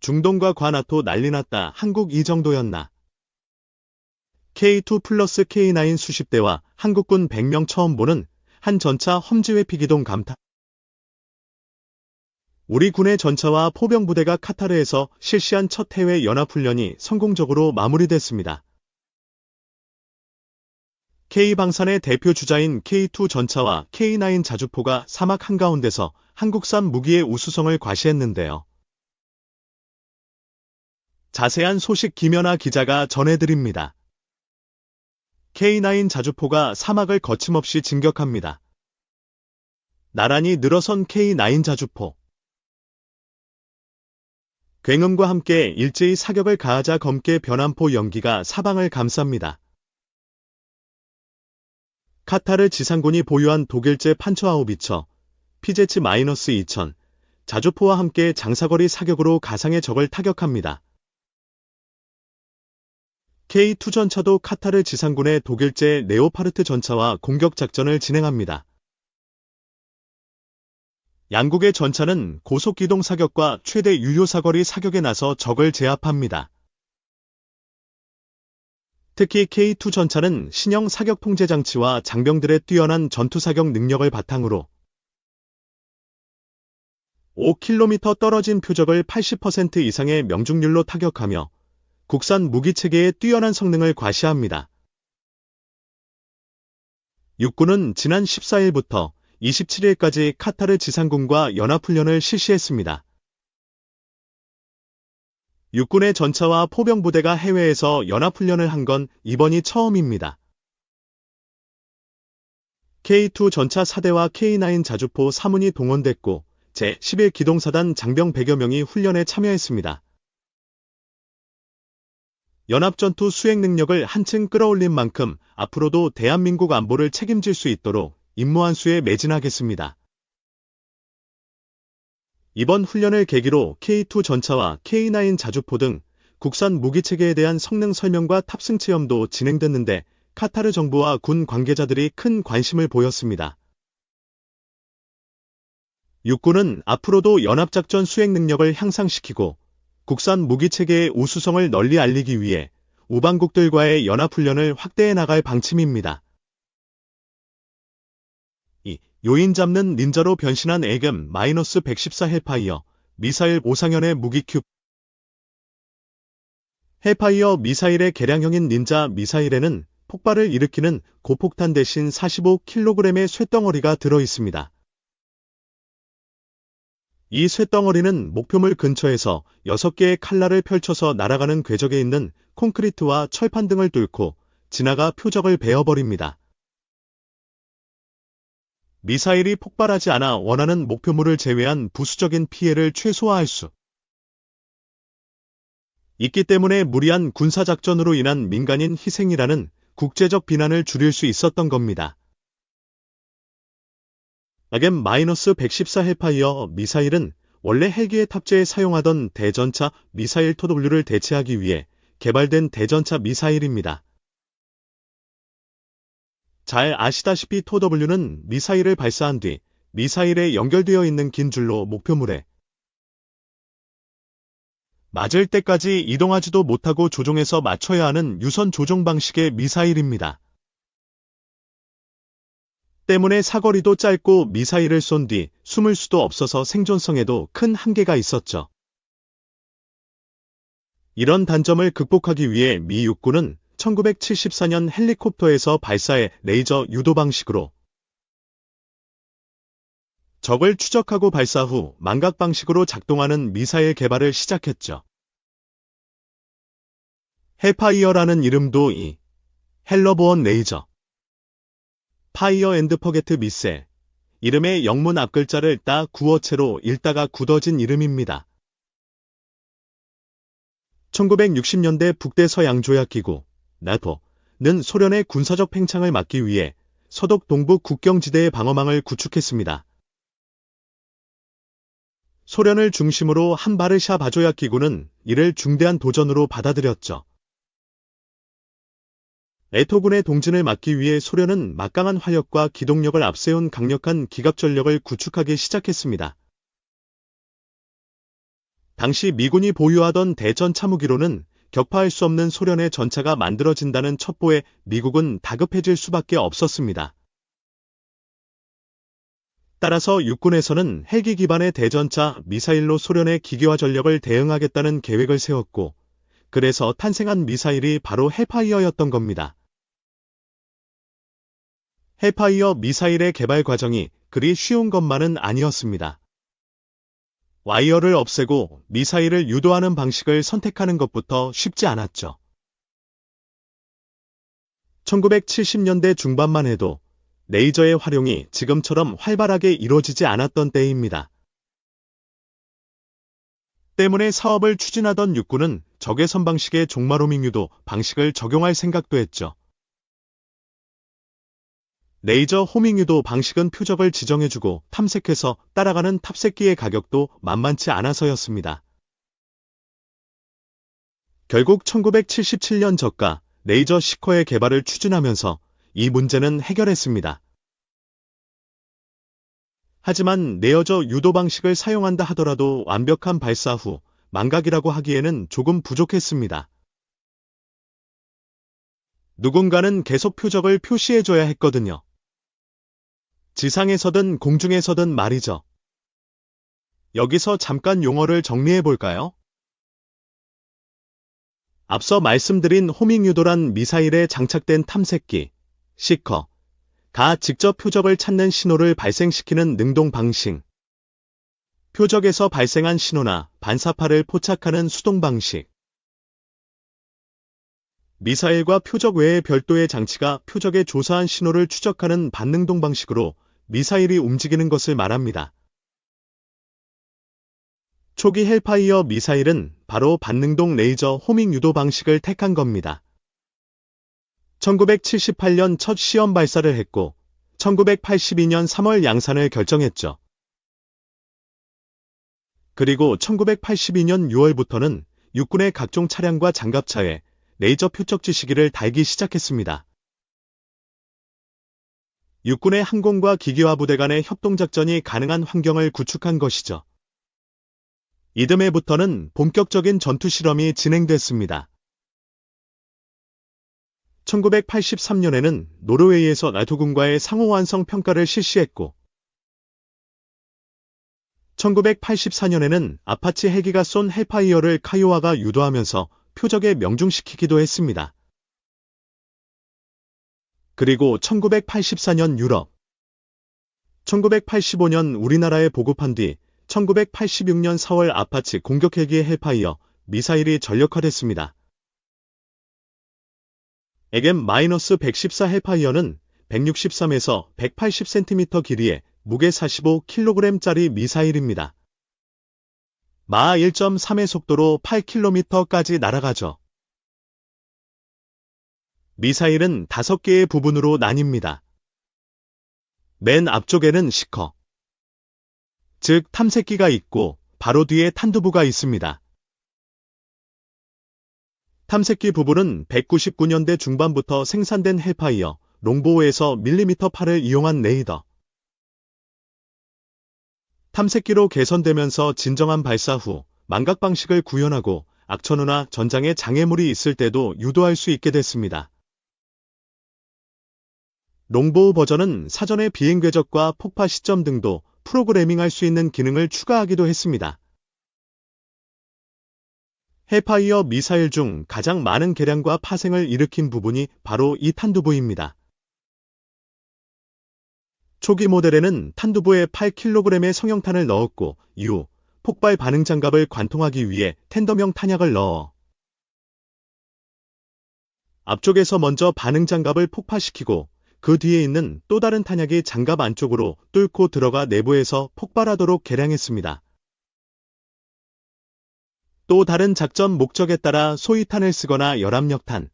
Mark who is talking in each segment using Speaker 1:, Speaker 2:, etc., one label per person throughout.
Speaker 1: 중동과 과나토 난리났다. 한국 이 정도였나. K2 플러스 K9 수십 대와 한국군 100명 처음 보는 한 전차 험지회피기동 감탄. 우리 군의 전차와 포병부대가 카타르에서 실시한 첫 해외 연합훈련이 성공적으로 마무리됐습니다. K방산의 대표 주자인 K2 전차와 K9 자주포가 사막 한가운데서 한국산 무기의 우수성을 과시했는데요. 자세한 소식 김연아 기자가 전해드립니다. K9 자주포가 사막을 거침없이 진격합니다. 나란히 늘어선 K9 자주포. 굉음과 함께 일제히 사격을 가하자 검게 변함포 연기가 사방을 감쌉니다. 카타르 지상군이 보유한 독일제 판처하우비처 PZ-2000 자주포와 함께 장사거리 사격으로 가상의 적을 타격합니다. K2 전차도 카타르 지상군의 독일제 레오파르트 전차와 공격 작전을 진행합니다. 양국의 전차는 고속기동 사격과 최대 유효사거리 사격에 나서 적을 제압합니다. 특히 K2 전차는 신형 사격 통제 장치와 장병들의 뛰어난 전투사격 능력을 바탕으로 5km 떨어진 표적을 80% 이상의 명중률로 타격하며 국산 무기체계의 뛰어난 성능을 과시합니다. 육군은 지난 14일부터 27일까지 카타르 지상군과 연합훈련을 실시했습니다. 육군의 전차와 포병부대가 해외에서 연합훈련을 한 건 이번이 처음입니다. K2 전차 4대와 K9 자주포 3운이 동원됐고 제11기동사단 장병 100여 명이 훈련에 참여했습니다. 연합전투 수행 능력을 한층 끌어올린 만큼 앞으로도 대한민국 안보를 책임질 수 있도록 임무 한수에 매진하겠습니다. 이번 훈련을 계기로 K2 전차와 K9 자주포 등 국산 무기체계에 대한 성능 설명과 탑승 체험도 진행됐는데 카타르 정부와 군 관계자들이 큰 관심을 보였습니다. 육군은 앞으로도 연합작전 수행 능력을 향상시키고 국산 무기체계의 우수성을 널리 알리기 위해 우방국들과의 연합훈련을 확대해 나갈 방침입니다. 요인 잡는 닌자로 변신한 AGM-114 헬파이어 미사일 5상형의 무기큐. 헬파이어 미사일의 개량형인 닌자 미사일에는 폭발을 일으키는 고폭탄 대신 45kg의 쇳덩어리가 들어있습니다. 이 쇳덩어리는 목표물 근처에서 6개의 칼날을 펼쳐서 날아가는 궤적에 있는 콘크리트와 철판 등을 뚫고 지나가 표적을 베어버립니다. 미사일이 폭발하지 않아 원하는 목표물을 제외한 부수적인 피해를 최소화할 수 있기 때문에 무리한 군사작전으로 인한 민간인 희생이라는 국제적 비난을 줄일 수 있었던 겁니다. AGM-114 헬파이어 미사일은 원래 헬기에 탑재해 사용하던 대전차 미사일 TOW를 대체하기 위해 개발된 대전차 미사일입니다. 잘 아시다시피 TOW는 미사일을 발사한 뒤 미사일에 연결되어 있는 긴 줄로 목표물에 맞을 때까지 이동하지도 못하고 조종해서 맞춰야 하는 유선 조종 방식의 미사일입니다. 때문에 사거리도 짧고 미사일을 쏜 뒤 숨을 수도 없어서 생존성에도 큰 한계가 있었죠. 이런 단점을 극복하기 위해 미 육군은 1974년 헬리콥터에서 발사해 레이저 유도 방식으로 적을 추적하고 발사 후 망각 방식으로 작동하는 미사일 개발을 시작했죠. 헬파이어라는 이름도 이 헬러보언 레이저 파이어 앤드 퍼게트 미셀 이름의 영문 앞글자를 따 구어체로 읽다가 굳어진 이름입니다. 1960년대 북대서양조약기구 나토는 소련의 군사적 팽창을 막기 위해 서독 동부 국경지대의 방어망을 구축했습니다. 소련을 중심으로 한 바르샤 바조약기구는 이를 중대한 도전으로 받아들였죠. 애토군의 동진을 막기 위해 소련은 막강한 화력과 기동력을 앞세운 강력한 기갑전력을 구축하기 시작했습니다. 당시 미군이 보유하던 대전차 무기로는 격파할 수 없는 소련의 전차가 만들어진다는 첩보에 미국은 다급해질 수밖에 없었습니다. 따라서 육군에서는 헬기 기반의 대전차 미사일로 소련의 기계화 전력을 대응하겠다는 계획을 세웠고, 그래서 탄생한 미사일이 바로 헬파이어였던 겁니다. 헬파이어 미사일의 개발 과정이 그리 쉬운 것만은 아니었습니다. 와이어를 없애고 미사일을 유도하는 방식을 선택하는 것부터 쉽지 않았죠. 1970년대 중반만 해도 레이저의 활용이 지금처럼 활발하게 이루어지지 않았던 때입니다. 때문에 사업을 추진하던 육군은 적외선 방식의 종마로밍 유도 방식을 적용할 생각도 했죠. 레이저 호밍 유도 방식은 표적을 지정해주고 탐색해서 따라가는 탑색기의 가격도 만만치 않아서였습니다. 결국 1977년 저가 레이저 시커의 개발을 추진하면서 이 문제는 해결했습니다. 하지만 내어저 유도 방식을 사용한다 하더라도 완벽한 발사 후 망각이라고 하기에는 조금 부족했습니다. 누군가는 계속 표적을 표시해줘야 했거든요. 지상에서든 공중에서든 말이죠. 여기서 잠깐 용어를 정리해볼까요? 앞서 말씀드린 호밍 유도란 미사일에 장착된 탐색기, 시커가 직접 표적을 찾는 신호를 발생시키는 능동 방식, 표적에서 발생한 신호나 반사파를 포착하는 수동 방식, 미사일과 표적 외에 별도의 장치가 표적에 조사한 신호를 추적하는 반능동 방식으로 미사일이 움직이는 것을 말합니다. 초기 헬파이어 미사일은 바로 반능동 레이저 호밍 유도 방식을 택한 겁니다. 1978년 첫 시험 발사를 했고 1982년 3월 양산을 결정했죠. 그리고 1982년 6월부터는 육군의 각종 차량과 장갑차에 레이저 표적지 시기를 달기 시작했습니다. 육군의 항공과 기계화 부대 간의 협동작전이 가능한 환경을 구축한 것이죠. 이듬해부터는 본격적인 전투 실험이 진행됐습니다. 1983년에는 노르웨이에서 나토군과의 상호 완성 평가를 실시했고 1984년에는 아파치 헬기가 쏜 헬파이어를 카이오와가 유도하면서 표적에 명중시키기도 했습니다. 그리고 1984년 유럽, 1985년 우리나라에 보급한 뒤 1986년 4월 아파치 공격 헬기의 헬파이어 미사일이 전력화됐습니다. AGM-114 헬파이어는 163에서 180cm 길이의 무게 45kg짜리 미사일입니다. 마하 1.3의 속도로 8km까지 날아가죠. 미사일은 5개의 부분으로 나뉩니다. 맨 앞쪽에는 시커, 즉 탐색기가 있고 바로 뒤에 탄두부가 있습니다. 탐색기 부분은 199년대 중반부터 생산된 헬파이어, 롱보우에서 mm8을 이용한 레이더. 탐색기로 개선되면서 진정한 발사 후 망각 방식을 구현하고 악천후나 전장에 장애물이 있을 때도 유도할 수 있게 됐습니다. 롱보우 버전은 사전에 비행 궤적과 폭파 시점 등도 프로그래밍할 수 있는 기능을 추가하기도 했습니다. 헬파이어 미사일 중 가장 많은 개량과 파생을 일으킨 부분이 바로 이 탄두부입니다. 초기 모델에는 탄두부에 8kg의 성형탄을 넣었고 이후 폭발 반응 장갑을 관통하기 위해 텐덤형 탄약을 넣어 앞쪽에서 먼저 반응 장갑을 폭파시키고 그 뒤에 있는 또 다른 탄약이 장갑 안쪽으로 뚫고 들어가 내부에서 폭발하도록 개량했습니다. 또 다른 작전 목적에 따라 소위탄을 쓰거나 열압력탄,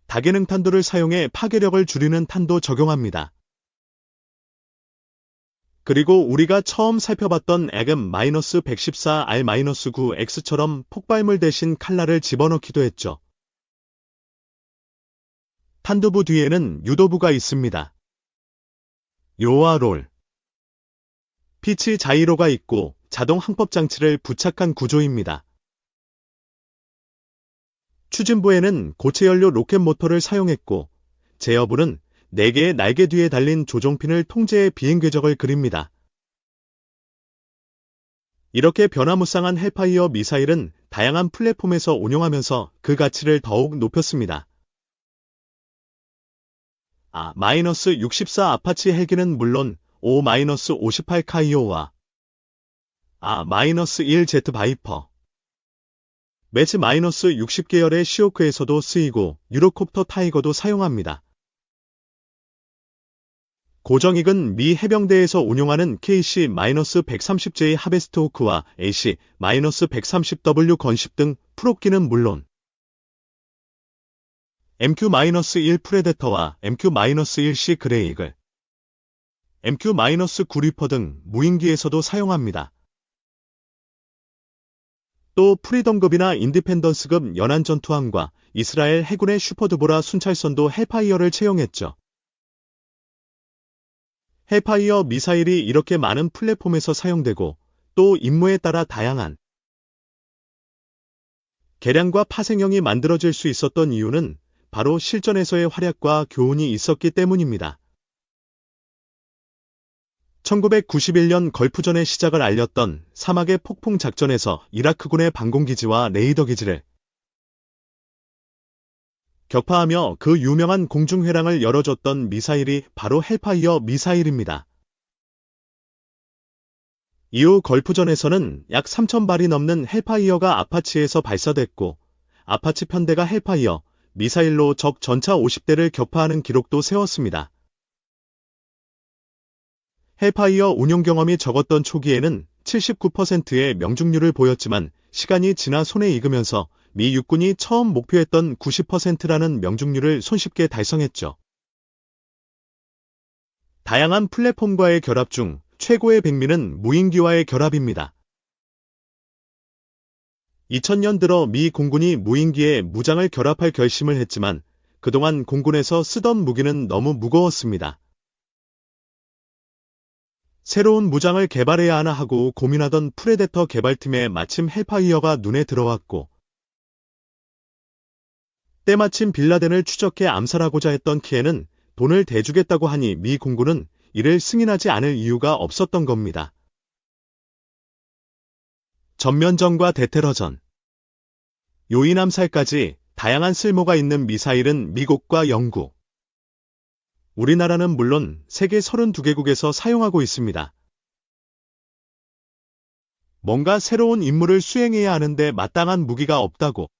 Speaker 1: 다기능 탄도를 사용해 파괴력을 줄이는 탄도 적용합니다. 그리고 우리가 처음 살펴봤던 AGM-114R-9X처럼 폭발물 대신 칼날을 집어넣기도 했죠. 탄두부 뒤에는 유도부가 있습니다. 요와 롤, 피치 자이로가 있고 자동 항법 장치를 부착한 구조입니다. 추진부에는 고체 연료 로켓 모터를 사용했고, 제어부는 4개의 날개 뒤에 달린 조종핀을 통제해 비행 궤적을 그립니다. 이렇게 변화무쌍한 헬파이어 미사일은 다양한 플랫폼에서 운용하면서 그 가치를 더욱 높였습니다. A-64 아파치 헬기는 물론 O-58 카이오와 A-1 제트 바이퍼, 매치-60 계열의 시호크에서도 쓰이고 유로콥터 타이거도 사용합니다. 고정익은 미 해병대에서 운용하는 KC-130J 하베스트 호크와 AC-130W 건십 등 프로끼는 물론 MQ-1 프레데터와 MQ-1C 그레이글, MQ-9 리퍼 등 무인기에서도 사용합니다. 또 프리덤급이나 인디펜던스급 연안 전투함과 이스라엘 해군의 슈퍼드보라 순찰선도 헬파이어를 채용했죠. 헬파이어 미사일이 이렇게 많은 플랫폼에서 사용되고 또 임무에 따라 다양한 개량과 파생형이 만들어질 수 있었던 이유는 바로 실전에서의 활약과 교훈이 있었기 때문입니다. 1991년 걸프전의 시작을 알렸던 사막의 폭풍 작전에서 이라크군의 방공기지와 레이더 기지를 격파하며 그 유명한 공중회랑을 열어줬던 미사일이 바로 헬파이어 미사일입니다. 이후 걸프전에서는 약 3,000발이 넘는 헬파이어가 아파치에서 발사됐고, 아파치 편대가 헬파이어 미사일로 적 전차 50대를 격파하는 기록도 세웠습니다. 헬파이어 운용 경험이 적었던 초기에는 79%의 명중률을 보였지만 시간이 지나 손에 익으면서 미 육군이 처음 목표했던 90%라는 명중률을 손쉽게 달성했죠. 다양한 플랫폼과의 결합 중 최고의 백미는 무인기와의 결합입니다. 2000년 들어 미 공군이 무인기에 무장을 결합할 결심을 했지만 그동안 공군에서 쓰던 무기는 너무 무거웠습니다. 새로운 무장을 개발해야 하나 하고 고민하던 프레데터 개발팀에 마침 헬파이어가 눈에 들어왔고, 때마침 빌라덴을 추적해 암살하고자 했던 키에는 돈을 대주겠다고 하니 미 공군은 이를 승인하지 않을 이유가 없었던 겁니다. 전면전과 대테러전, 요인 암살까지 다양한 쓸모가 있는 미사일은 미국과 영국, 우리나라는 물론 세계 32개국에서 사용하고 있습니다. 뭔가 새로운 임무를 수행해야 하는데 마땅한 무기가 없다고.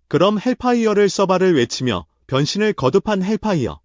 Speaker 1: 그럼 헬파이어를 써봐를 외치며 변신을 거듭한 헬파이어.